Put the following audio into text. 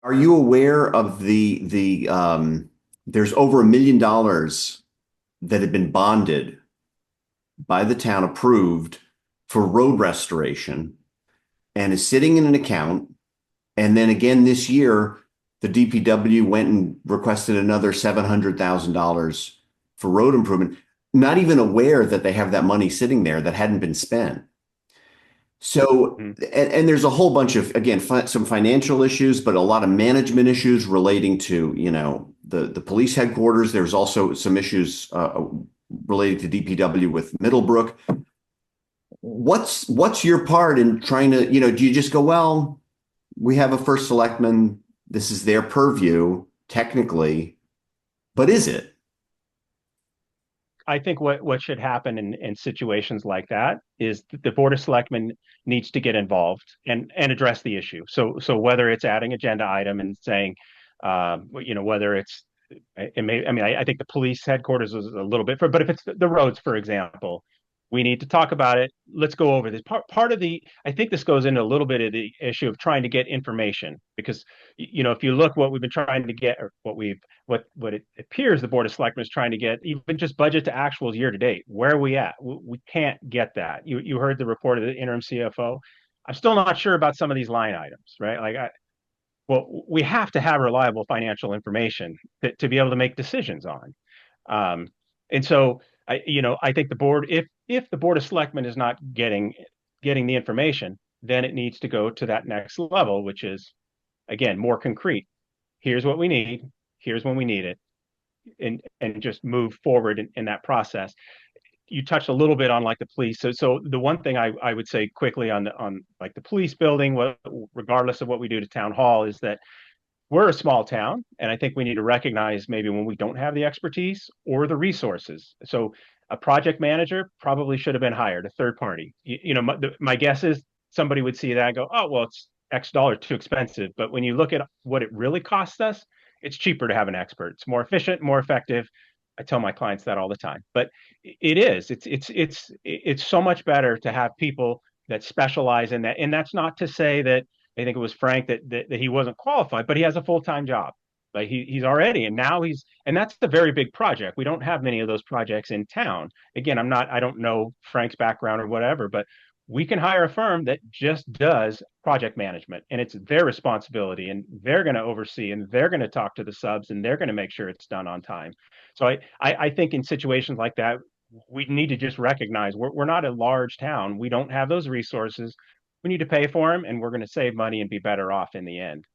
Are you aware of there's over $1 million that had been bonded by the town approved for road restoration and is sitting in an account. And then again this year, the DPW went and requested another $700,000 for road improvement, not even aware that they have that money sitting there that hadn't been spent. So, Mhm. and there's a whole bunch of, again, some financial issues, but a lot of management issues relating to, the police headquarters. There's also some issues related to DPW with Middlebrook. What's your part in trying to, do you just go, well, we have a first selectman, this is their purview, technically, but is it? I think what should happen in situations like that is the Board of Selectmen needs to get involved and address the issue. So whether it's adding agenda item and saying, whether it's it may, I mean, I think the police headquarters is a little bit for, but if it's the roads, for example, we need to talk about it. Let's go over this. Part of the, I think this goes into a little bit of the issue of trying to get information because, if you look what we've been trying to get, or what it appears the Board of Selectmen is trying to get, even just budget to actuals year to date, where are we at? We can't get that. You heard the report of the interim CFO. I'm still not sure about some of these line items, right? Well, we have to have reliable financial information to be able to make decisions on. Um, and so I think the board, if the Board of Selectmen is not getting the information, then it needs to go to that next level, which is again more concrete. Here's what we need. Here's when we need it, and just move forward in that process. You touched a little bit on like the police. So the one thing I would say quickly on like the police building, regardless of what we do to town hall, is that we're a small town, and I think we need to recognize maybe when we don't have the expertise or the resources. So a project manager probably should have been hired, a third party. My guess is somebody would see that and go, oh, well, it's X dollar too expensive. But when you look at what it really costs us, it's cheaper to have an expert. It's more efficient, more effective. I tell my clients that all the time. But it is. It's so much better to have people that specialize in that. And that's not to say that I think it was Frank that he wasn't qualified, but he has a full time job. Like he's already, and now and that's the very big project. We don't have many of those projects in town. Again, I don't know Frank's background or whatever, but we can hire a firm that just does project management and it's their responsibility and they're going to oversee and they're going to talk to the subs and they're going to make sure it's done on time. So I think in situations like that, we need to just recognize we're not a large town. We don't have those resources. We need to pay for them and we're going to save money and be better off in the end.